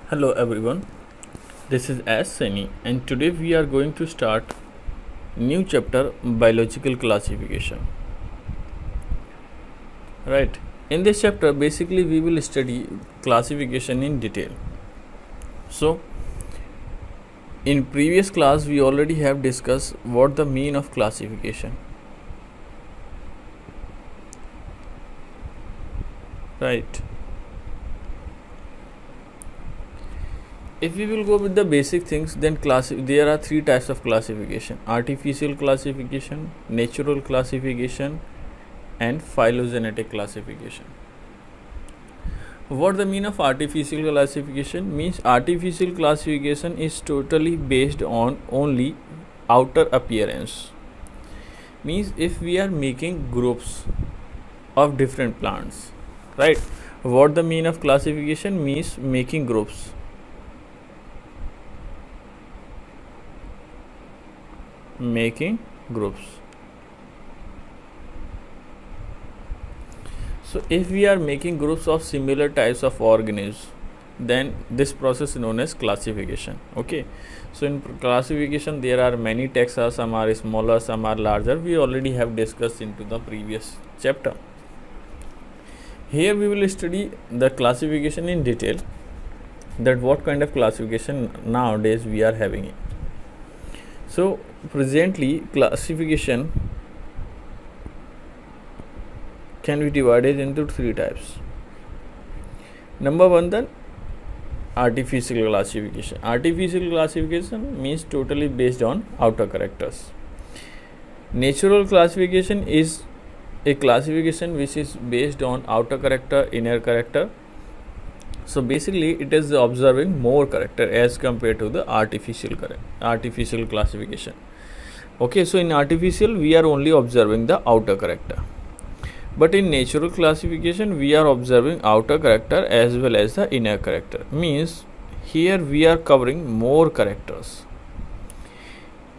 Hello everyone, this is S. Seni and today we are going to start new chapter biological classification. Right. In this chapter basically we will study classification in detail. So in previous class we already have discussed what the mean of classification. Right. If we will go with the basic things, then there are three types of classification: artificial classification, natural classification, and phylogenetic classification. What the mean of artificial classification means? Artificial classification is totally based on only outer appearance. Means if we are making groups of different plants, right? What the mean of classification means? Making groups. Making groups. So if we are making groups of similar types of organisms, then this process is known as classification. Okay, so in classification there are many taxa, some are smaller, some are larger. We already have discussed into the previous chapter. Here we will study the classification in detail, that what kind of classification nowadays we are having it. So presently classification can be divided into three types. Number one, then artificial classification. Artificial classification means totally based on outer characters. Natural classification is a classification which is based on outer character, inner character. So basically it is observing more character as compared to the artificial classification. Okay, so in artificial we are only observing the outer character, but in natural classification we are observing outer character as well as the inner character. Means here we are covering more characters.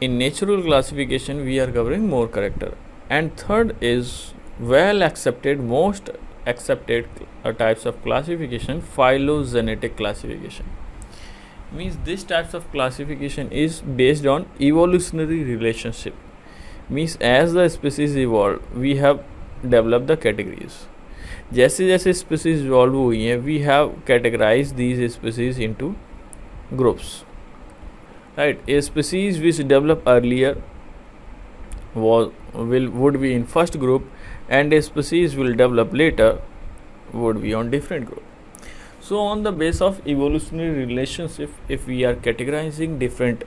In natural classification we are covering more character. And third is well accepted, most accepted types of classification, phylogenetic classification. Means this types of classification is based on evolutionary relationship. Means as the species evolve we have developed the categories. जैसे जैसे species evolve हुई हैं, we have categorized these species into groups. Right, a species which develop earlier would be in first group, and a species will develop later would be on different group. So on the basis of evolutionary relationship, if we are categorizing different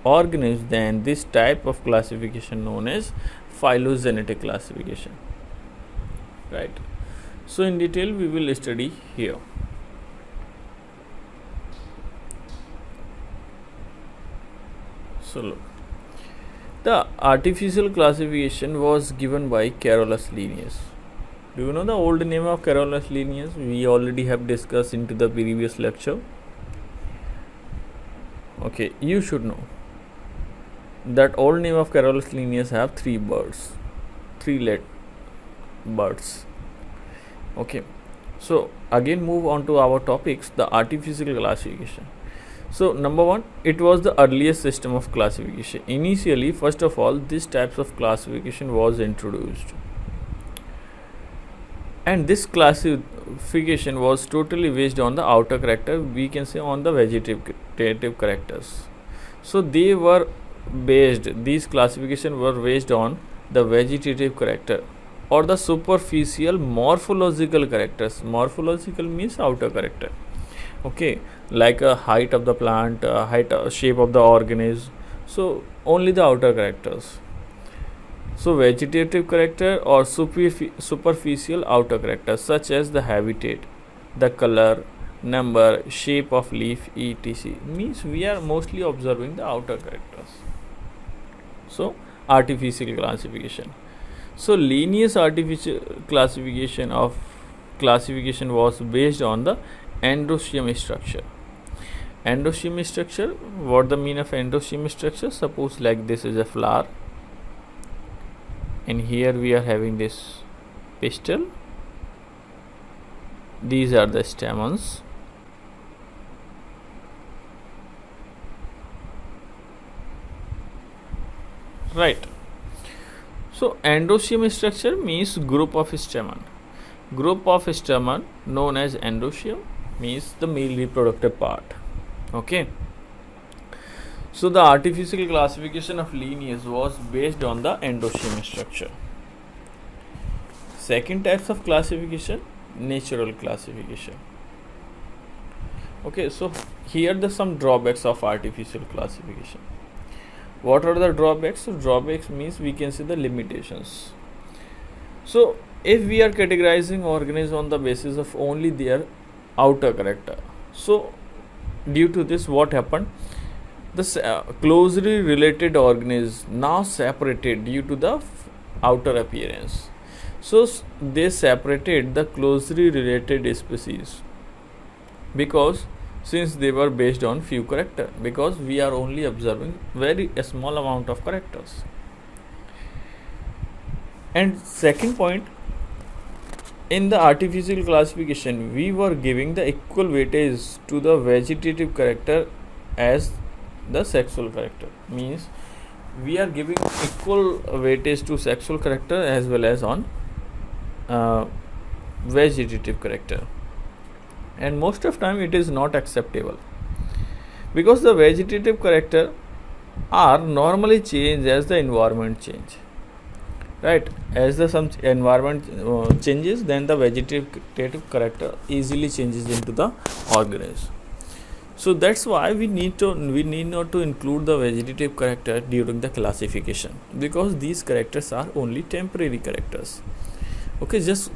organisms, then this type of classification known as phylogenetic classification. Right. So in detail we will study here. So look, the artificial classification was given by Carolus Linnaeus. Do you know the old name of Carolus Linnaeus? We already have discussed into the previous lecture. Okay, you should know that old name of Carolus Linnaeus have three lead birds. Okay, so again move on to our topics, the artificial classification. So number one, it was the earliest system of classification. Initially, first of all, this types of classification was introduced, and this classification was totally based on the outer character, we can say on the vegetative characters. So they were these classification were based on the vegetative character or the superficial morphological characters. Morphological means outer character. Okay, like a height of the plant, shape of the organism. So only the outer characters. So vegetative character or superficial outer character, such as the habitat, the color, number, shape of leaf, etc. means we are mostly observing the outer characters. So artificial classification. So Linnaeus artificial classification was based on the endoecium structure. Endoecium structure, what the mean of endoecium structure? Suppose like this is a flower, and here we are having this pistil. These are the stamens, right? So endoecium structure means group of stamen. Group of stamen known as endoecium means the male reproductive part. Okay. So the artificial classification of lineage was based on the endoecium structure. Second types of classification, natural classification. Okay, so here are some drawbacks of artificial classification. What are the drawbacks? So drawbacks means we can see the limitations. So if we are categorizing organisms on the basis of only their outer character, so due to this what happened, the closely related organisms now separated due to the outer appearance. So they separated the closely related species because since they were based on few characters, because we are only observing very a small amount of characters. And second point, in the artificial classification we were giving the equal weightage to the vegetative character as the sexual character, means we are giving equal weightage to sexual character as well as on vegetative character, and most of time it is not acceptable because the vegetative character are normally changed as the environment change, right? As the some environment changes, then the vegetative character easily changes into the organism. So that's why we need not to include the vegetative character during the classification, because these characters are only temporary characters. Okay, just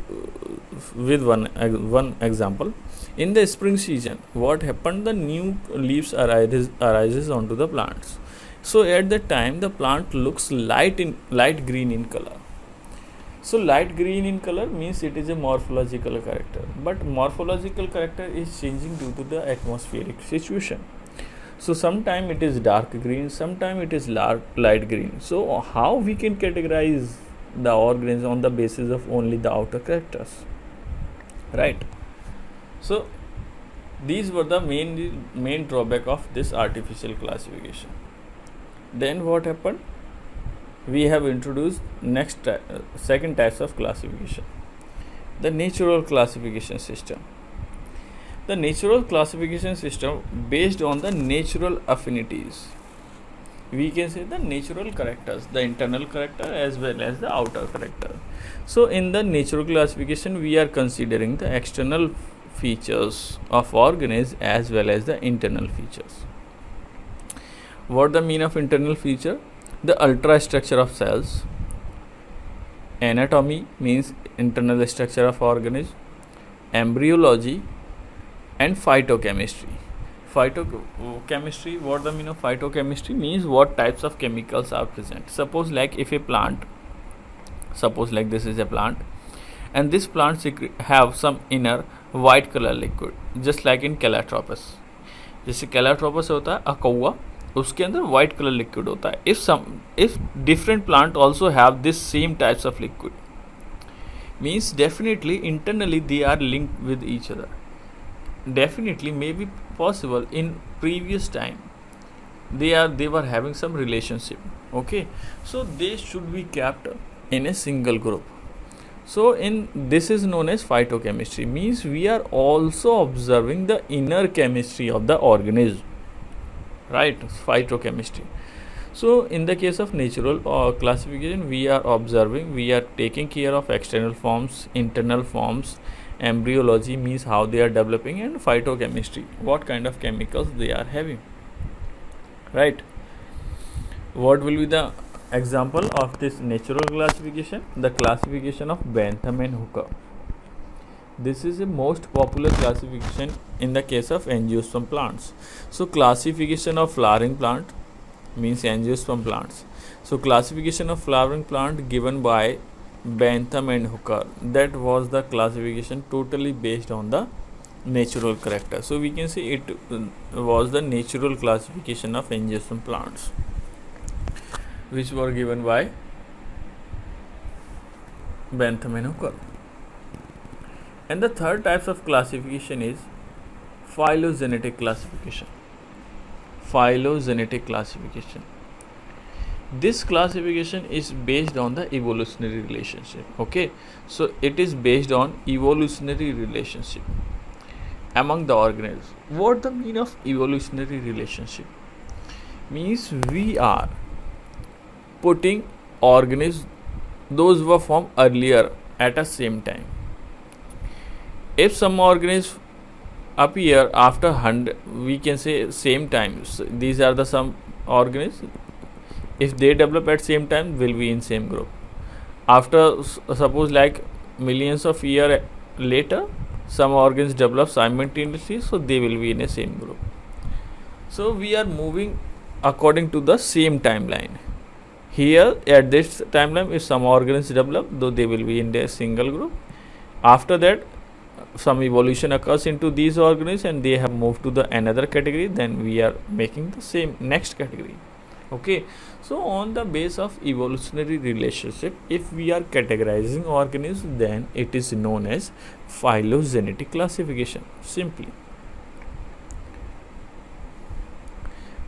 with one example, in the spring season what happened, the new leaves arises onto the plants. So at that time the plant looks light green in color. So light green in color means it is a morphological character, but morphological character is changing due to the atmospheric situation. So sometime it is dark green, sometime it is light green. So how we can categorize the organisms on the basis of only the outer characters, right? So these were the main drawback of this artificial classification. Then what happened, we have introduced second types of classification, the natural classification system. The natural classification system based on the natural affinities, we can say the natural characters, the internal character as well as the outer character. So in the natural classification we are considering the external features of organisms as well as the internal features. What the mean of internal feature? The ultrastructure of cells, anatomy means internal structure of organism, embryology, and phytochemistry. Phytochemistry, what the mean of phytochemistry means what types of chemicals are present. Suppose like if a plant, suppose like this is a plant, and this plant have some inner white color liquid, just like in Calotropis. जैसे Calotropis होता है अकौआ, उसके अंदर white color liquid होता है. If different plant also have this same types of liquid, means definitely internally they are linked with each other. Definitely may be possible in previous time they were having some relationship. Okay, so they should be kept in a single group. So this is known as phytochemistry, means we are also observing the inner chemistry of the organism, right? Phytochemistry. So in the case of natural classification, we are taking care of external forms, internal forms. Embryology means how they are developing, and phytochemistry, what kind of chemicals they are having, right? What will be the example of this natural classification? The classification of Bentham and Hooker. This is the most popular classification in the case of angiosperm plants. So classification of flowering plant means angiosperm plants. So classification of flowering plant given by Bentham and Hooker, that was the classification totally based on the natural character. So we can say it was the natural classification of angiosperm plants, which were given by Bentham and Hooker. And the third types of classification is phylogenetic classification. Phylogenetic classification. This classification is based on the evolutionary relationship. Okay, so it is based on evolutionary relationship among the organisms. What the mean of evolutionary relationship? Means we are putting organisms those were formed earlier at the same time. If some organisms appear after 100, we can say same times. These are the some organisms. If they develop at same time, will be in same group. After suppose like millions of year later, some organs develop simultaneously, so they will be in a same group. So we are moving according to the same timeline. Here at this timeline, if some organs develop, though they will be in a single group. After that, some evolution occurs into these organisms and they have moved to the another category, then we are making the same next category. Okay, so on the base of evolutionary relationship, if we are categorizing organisms, then it is known as phylogenetic classification simply.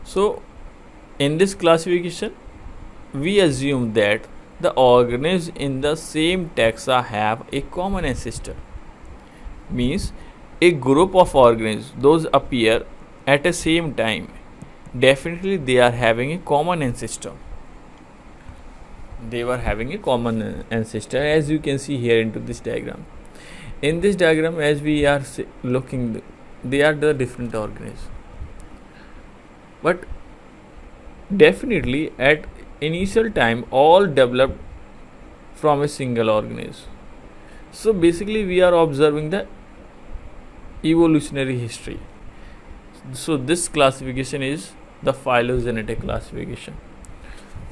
So in this classification, we assume that the organisms in the same taxa have a common ancestor. Means a group of organisms, those appear at the same time, definitely they are having a common ancestor. They were having a common ancestor, as you can see here into this diagram. In this diagram, as we are looking, they are the different organisms, but definitely at initial time all developed from a single organism. So basically we are observing the evolutionary history. So this classification is the phylogenetic classification.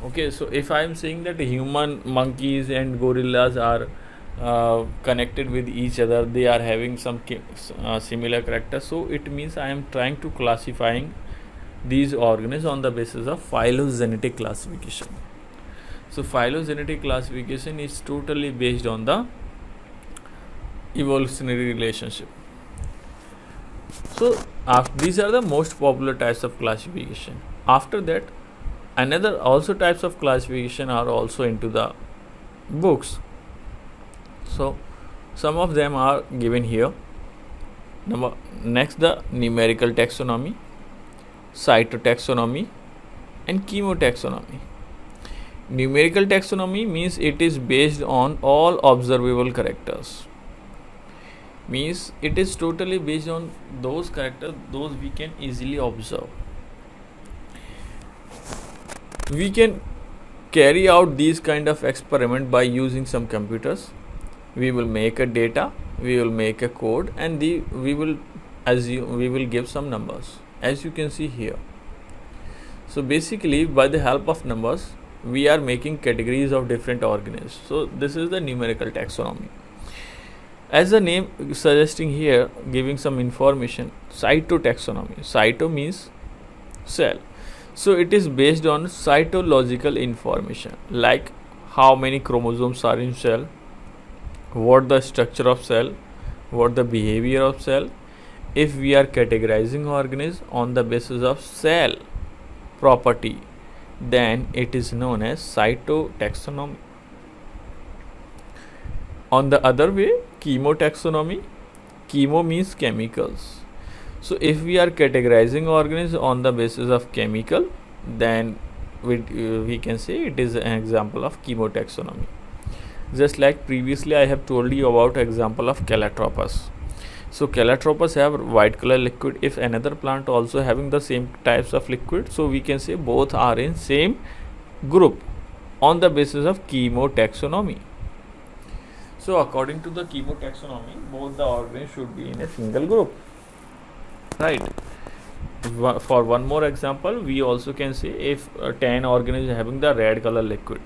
Okay, so if I am saying that human, monkeys and gorillas are connected with each other, they are having some similar characters, so it means I am trying to classifying these organisms on the basis of phylogenetic classification. So phylogenetic classification is totally based on the evolutionary relationship. So these are the most popular types of classification. After that, another also types of classification are also into the books. So some of them are given here. Next, the numerical taxonomy, cytotaxonomy and chemotaxonomy. Numerical taxonomy means it is based on all observable characters. Means it is totally based on those characters those we can easily observe. We can carry out these kind of experiment by using some computers. We will make a data, we will make a code, and we will give some numbers, as you can see here. So basically by the help of numbers we are making categories of different organisms. So this is the numerical taxonomy. As the name suggesting here, giving some information, cytotaxonomy. Cyto means cell. So it is based on cytological information, like how many chromosomes are in cell, what the structure of cell, what the behavior of cell. If we are categorizing organisms on the basis of cell property, then it is known as cytotaxonomy. On the other way, chemotaxonomy. Chemo means chemicals. So if we are categorizing organisms on the basis of chemical, then we can say it is an example of chemotaxonomy. Just like previously I have told you about example of Calotropis. So Calotropis have white color liquid. If another plant also having the same types of liquid, so we can say both are in same group on the basis of chemotaxonomy. So according to the chemotaxonomy, both the organisms should be in a single group, right? For one more example, we also can say if 10 organisms having the red color liquid.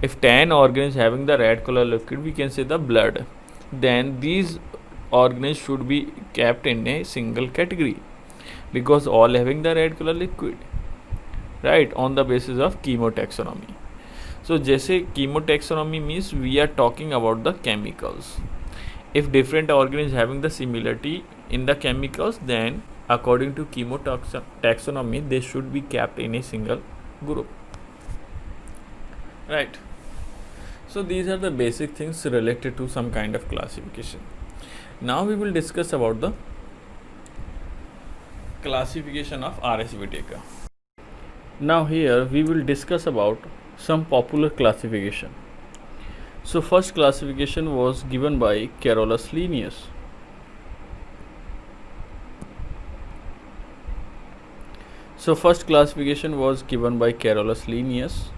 If 10 organisms having the red color liquid, we can say the blood. Then these organisms should be kept in a single category because all having the red color liquid, right? On the basis of chemotaxonomy. So जैसे chemotaxonomy means we are talking about the chemicals. If different organisms having the similarity in the chemicals, then according to chemotaxonomy they should be kept in a single group. right? So these are the basic things related to some kind of classification. Now we will discuss about the classification of R.H. Whittaker. Now here we will discuss about some popular classification. So first classification was given by Carolus Linnaeus. So first classification was given by Carolus Linnaeus,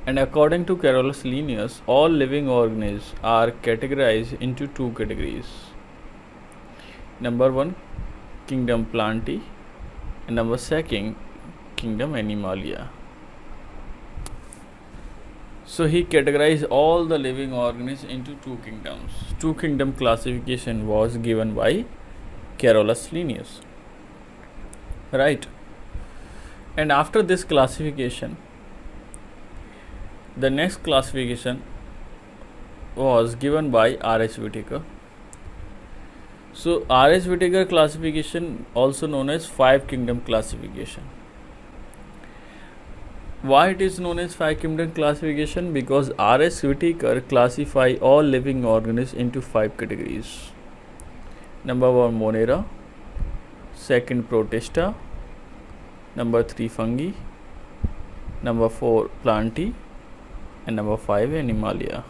and according to Carolus Linnaeus, all living organisms are categorized into two categories. Number one, kingdom Plantae, and number second, kingdom Animalia. So he categorized all the living organisms into two kingdoms. Two kingdom classification was given by Carolus Linnaeus, right? And after this classification, the next classification was given by R.H. Whittaker. So R.H. Whittaker classification, also known as five kingdom classification. Why it is known as five kingdom classification? Because R.H. Whittaker classify all living organisms into five categories. Number one, Monera. Second, Protista. Number three, fungi. Number four, Plantae. And number five, Animalia.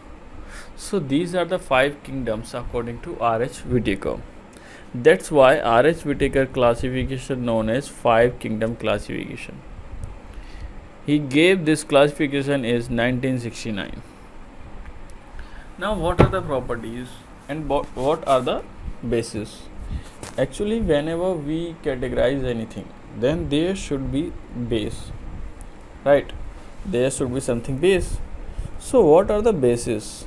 So these are the five kingdoms according to R.H. Whittaker. That's why R.H. Whittaker classification known as five kingdom classification. He gave this classification is 1969. Now what are the properties and what are the bases? Actually, whenever we categorize anything, then there should be base, right? There should be something base. So what are the bases?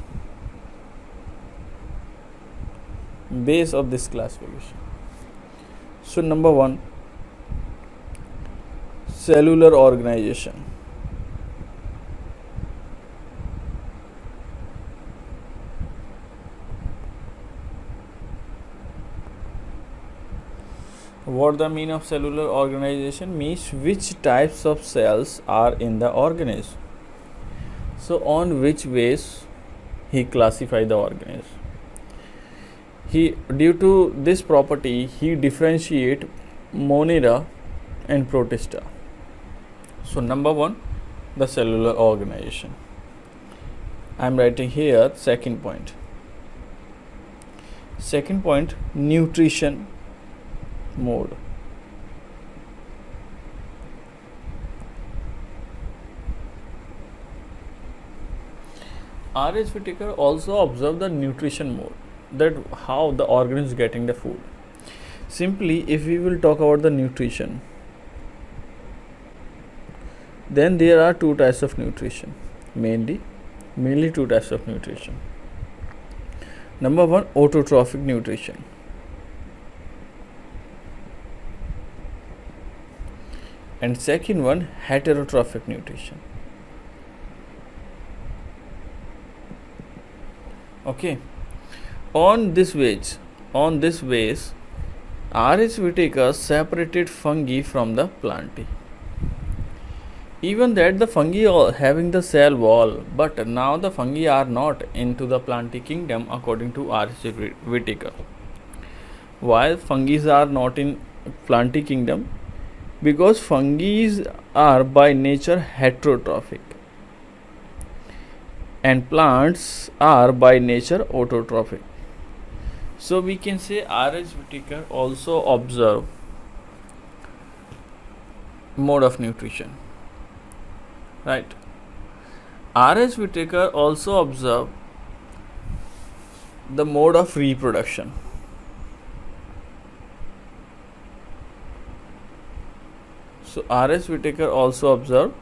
Base of this classification. So number one, cellular organization. What the mean of cellular organization means? Which types of cells are in the organism. So on which base he classified the organism. Due to this property, he differentiate Monera and Protista. So number one, the cellular organization. I am writing here second point. Second point, nutrition mode. R.H. Whittaker also observed the nutrition mode, that how the organism is getting the food. Simply, if we will talk about the nutrition, then there are two types of nutrition, mainly two types of nutrition. Number one, autotrophic nutrition. And second one, heterotrophic nutrition. Okay. On this base, R.H. Whittaker separated fungi from the Plantae. Even that the fungi are having the cell wall, but now the fungi are not into the Plantae kingdom according to R.H. Whittaker. Why fungi are not in Plantae kingdom? Because fungi are by nature heterotrophic and plants are by nature autotrophic. So we can say R.H. Whittaker also observe mode of nutrition, right? R.H. Whittaker also observe the mode of reproduction. So R.H. Whittaker also observed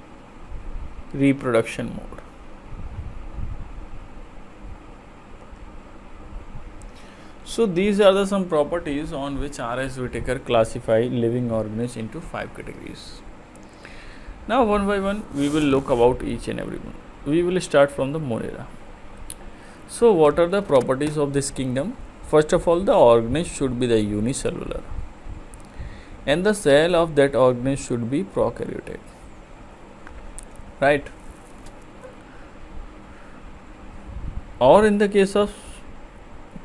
reproduction mode. So these are the some properties on which R.H. Whittaker classified living organisms into five categories. Now one by one we will look about each and every one. We will start from the Monera. So what are the properties of this kingdom? First of all, the organism should be the unicellular, and the cell of that organism should be prokaryotic, right? or in the case of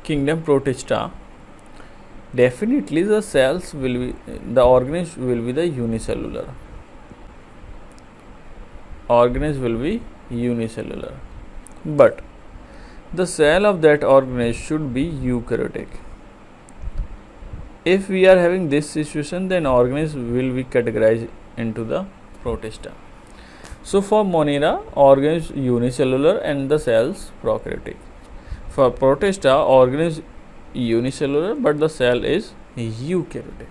kingdom Protista, definitely the cells will be, the organism will be the unicellular. Organism will be unicellular, but the cell of that organism should be eukaryotic. If we are having this situation, then organism will be categorized into the Protista. So for Monera, organism unicellular and the cells prokaryotic. For Protista, organism unicellular but the cell is eukaryotic.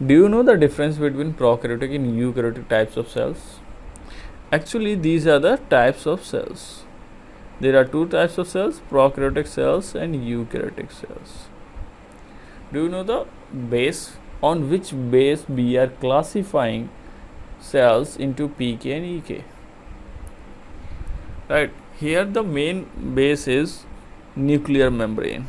Do you know the difference between prokaryotic and eukaryotic types of cells? Actually, these are the types of cells. There are two types of cells, prokaryotic cells and eukaryotic cells. Do you know the base? On which base we are classifying cells into PK and EK? Right, here the main base is nuclear membrane.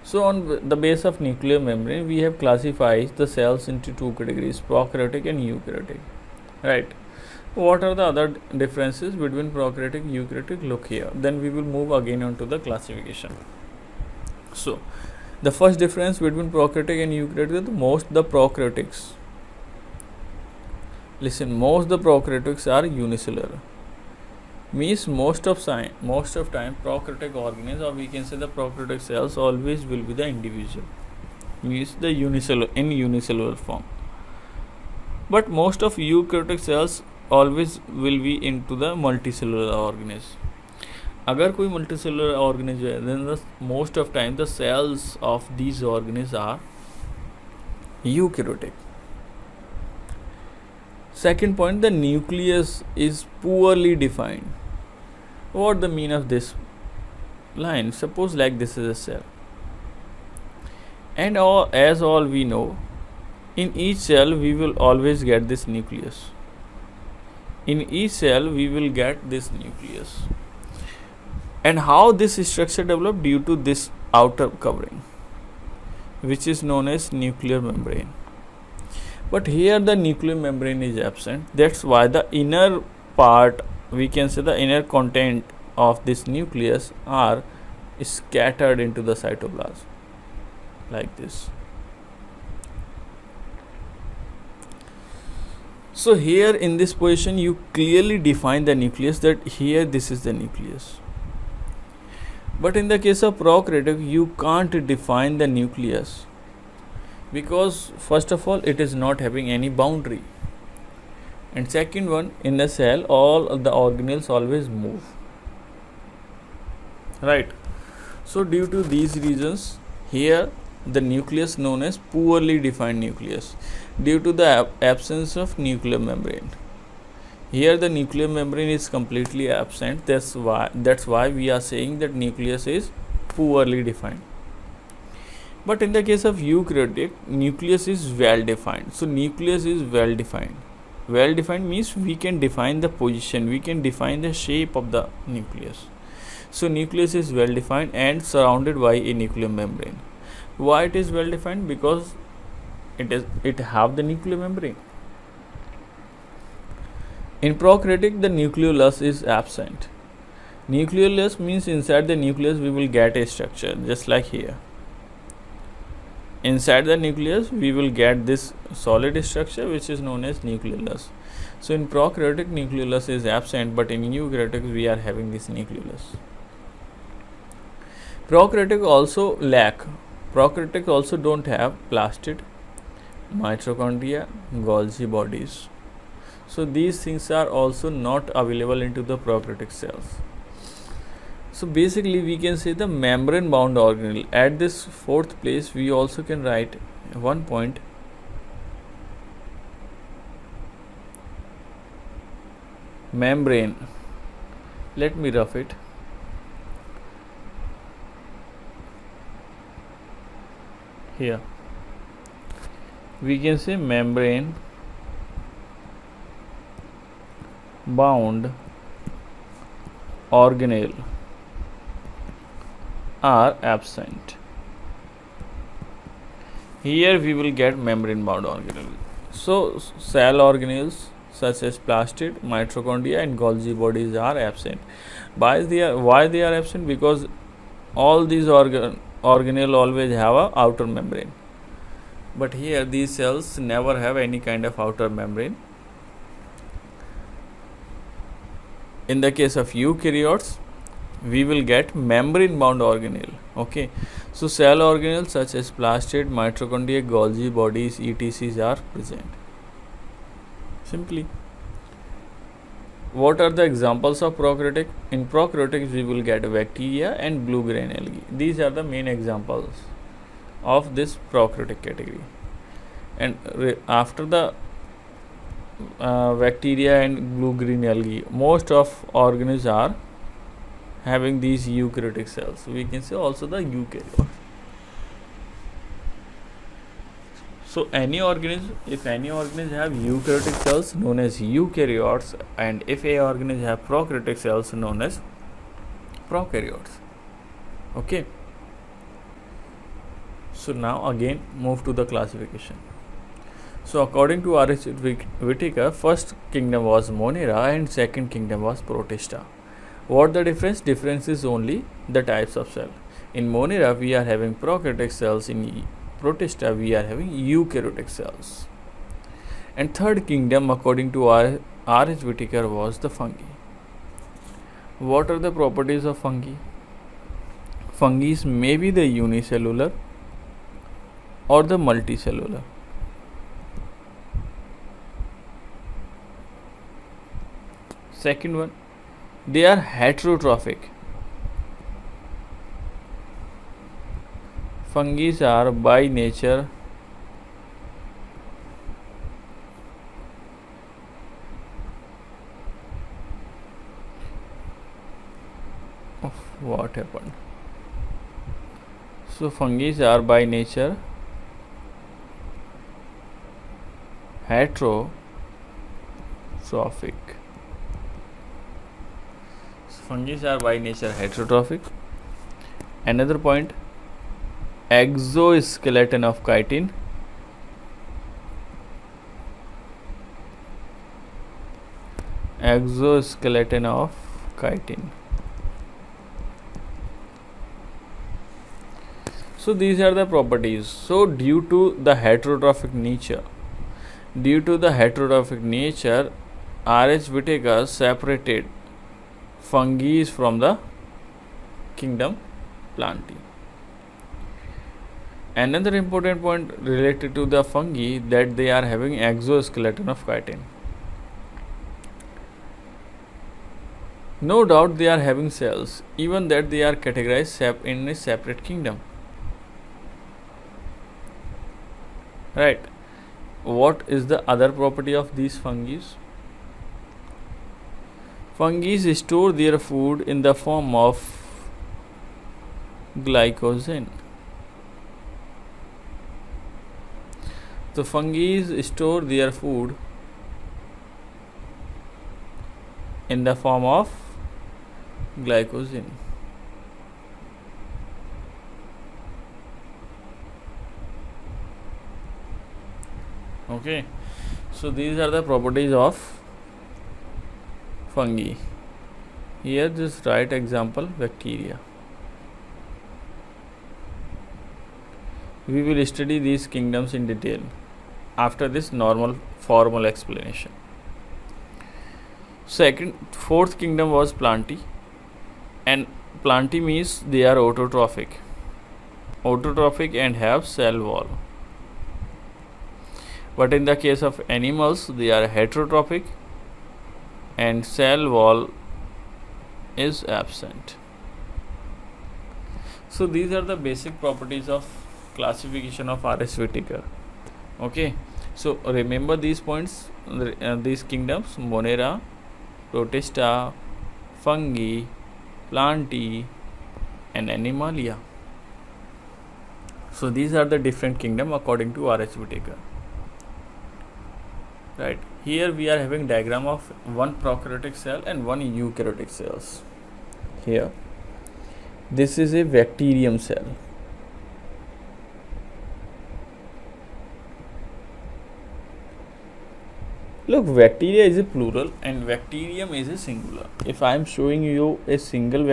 So on the base of nuclear membrane, we have classified the cells into two categories, prokaryotic and eukaryotic. Right. What are the other differences between prokaryotic and eukaryotic? Look here. Then we will move again on to the classification. So the first difference between prokaryotic and eukaryotic is most the prokaryotics. Listen, most the prokaryotics are unicellular. Means most of time prokaryotic organisms, or we can say the prokaryotic cells, always will be the individual, means the unicellular form. But most of eukaryotic cells always will be into the multicellular organism. अगर कोई multicellular organism है, then the most of time the cells of these organisms are eukaryotic. Second point, the nucleus is poorly defined. What the mean of this line? Suppose like this is a cell, and as all we know, in each cell we will always get this nucleus. In each cell we will get this nucleus. And how this structure developed? Due to this outer covering, which is known as nuclear membrane. But here the nuclear membrane is absent. That's why the inner part, we can say the inner content of this nucleus, are scattered into the cytoplasm like this. So here in this position you clearly define the nucleus, that here this is the nucleus. But in the case of prokaryotic, you can't define the nucleus, because first of all it is not having any boundary, and second one, in the cell all of the organelles always move, right? So due to these reasons, here the nucleus known as poorly defined nucleus, due to the absence of nuclear membrane. Here the nuclear membrane is completely absent. That's why we are saying that nucleus is poorly defined. But in the case of eukaryotic, nucleus is well defined. So nucleus is well defined. Well defined means we can define the position, we can define the shape of the nucleus. So nucleus is well defined and surrounded by a nuclear membrane. Why it is well defined? Because it have the nuclear membrane. In prokaryotic, the nucleolus is absent. Nucleolus means inside the nucleus we will get a structure, just like here. Inside the nucleus we will get this solid structure which is known as nucleolus. So in prokaryotic, nucleolus is absent, but in eukaryotic we are having this nucleolus. Prokaryotic also don't have plastid, mitochondria, Golgi bodies. So these things are also not available into the prokaryotic cells. So basically we can say the membrane bound organelle. At this fourth place we also can write one point, membrane. Let me rough it. Here we can say membrane bound organelle are absent. Here we will get membrane bound organelle. So cell organelles such as plastid, mitochondria and Golgi bodies are absent. Why they are absent? Because all these organelle always have a outer membrane, but here these cells never have any kind of outer membrane. In the case of eukaryotes, we will get membrane bound organelle. Okay, so cell organelles such as plastid, mitochondria, Golgi bodies, ETCs are present. Simply, what are the examples of prokaryotic? In prokaryotics, we will get bacteria and blue grain algae. These are the main examples of this prokaryotic category. And after the bacteria and blue green algae, most of organisms are having these eukaryotic cells. We can say also the eukaryote. So any organism, if any organism have eukaryotic cells known as eukaryotes, and if a organism have prokaryotic cells known as prokaryotes. Okay. So now again move to the classification. So according to R.H. Whitaker, first kingdom was Monera and second kingdom was Protista. What the difference? Difference is only the types of cell. In Monera we are having prokaryotic cells, in Protista we are having eukaryotic cells. And third kingdom according to R.H. Whitaker was the fungi. What are the properties of fungi? Fungi may be the unicellular or the multicellular. Second one, they are heterotrophic. Fungi are by nature what happened? So fungi are by nature heterotrophic. Fungi are by nature heterotrophic. Another point, exoskeleton of chitin. Exoskeleton of chitin. So these are the properties. So due to the heterotrophic nature, R.H. Whitaker separated fungi from the kingdom Plantae. Another important point related to the fungi, that they are having exoskeleton of chitin. No doubt they are having cells, even that they are categorized in a separate kingdom. Right. What is the other property of these fungi? Fungi store their food in the form of glycogen. So fungi store their food in the form of glycogen. Okay, so these are the properties of fungi. Here just write example bacteria. We will study these kingdoms in detail after this normal formal explanation. Fourth kingdom was Plantae, and Plantae means they are autotrophic and have cell wall. But in the case of animals, they are heterotrophic and cell wall is absent. So these are the basic properties of classification of R.H. Whitaker. Okay, so remember these points, these kingdoms: Monera, Protista, fungi, Plantae and Animalia. So these are the different kingdom according to R.H. Whitaker. Right, here we are having diagram of one prokaryotic cell and one eukaryotic cells. Here, this is a bacterium cell. Look, bacteria is a plural and bacterium is a singular. If I am showing you a single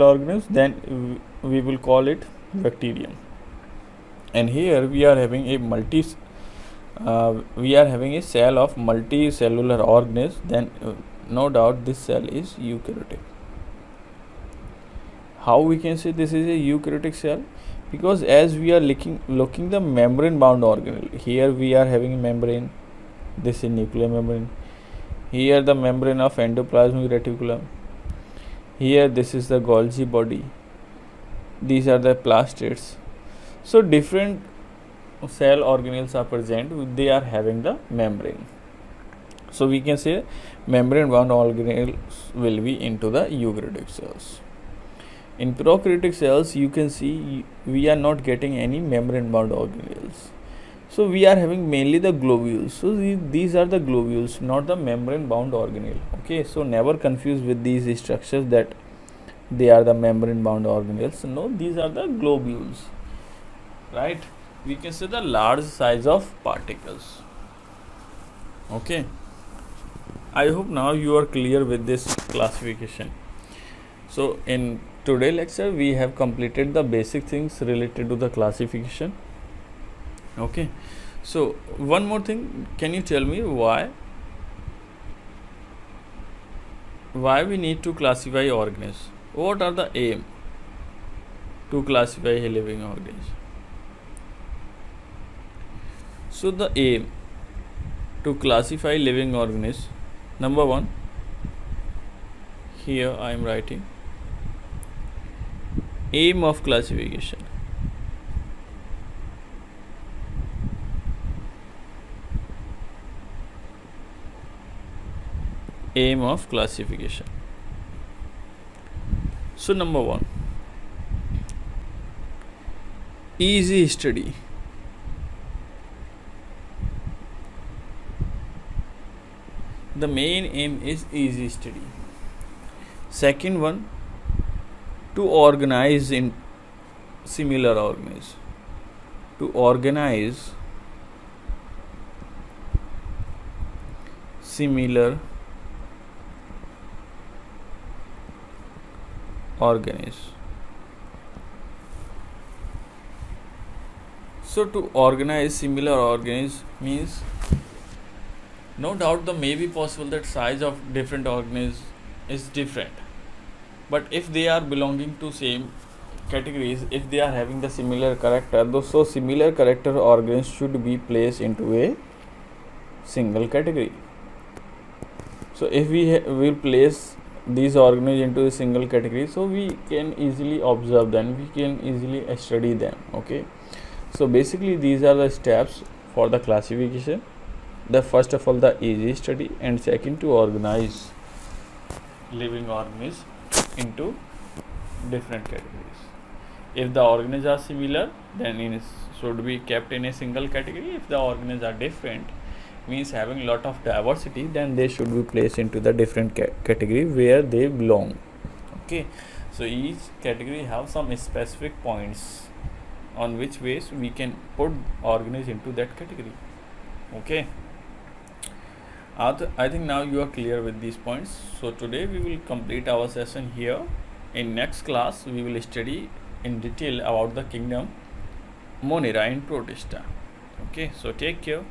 organism, then we will call it bacterium. And here we are having a cell of multicellular organism, then no doubt this cell is eukaryotic. How we can say this is a eukaryotic cell? Because as we are looking the membrane bound organelle, here we are having a membrane, this is nuclear membrane, here the membrane of endoplasmic reticulum, here this is the Golgi body, these are the plastids. So different cell organelles are present, they are having the membrane. So we can say membrane bound organelles will be into the eukaryotic cells. In prokaryotic cells, you can see we are not getting any membrane bound organelles. So we are having mainly the globules. So these are the globules, not the membrane bound organelle. Okay, so never confuse with these structures that they are the membrane bound organelles. No, these are the globules. Right? We can say the large size of particles. Okay. I hope now you are clear with this classification. So in today's lecture we have completed the basic things related to the classification. Okay. So one more thing, can you tell me why we need to classify organisms? What are the aim to classify a living organism? So the aim to classify living organisms, number one, here I am writing aim of classification. Aim of classification. So number one, easy study. The main aim is easy study. Second one, to organize in similar organisms. To organize similar organisms. So to organize similar organisms means, no doubt the may be possible that size of different organisms is different, but if they are belonging to same categories, if they are having the similar character, so similar character organisms should be placed into a single category. So if we will place these organisms into a single category, so we can easily observe them, we can easily study them. Okay, so basically these are the steps for the classification. The first of all, the easy study, and second, to organize living organisms into different categories. If the organisms are similar, then it should be kept in a single category. If the organisms are different, means having lot of diversity, then they should be placed into the different category where they belong. Okay, so each category have some specific points on which ways we can put organisms into that category. Okay, I think now you are clear with these points. So today we will complete our session here. In next class we will study in detail about the kingdom Monera and Protista. Okay, so take care.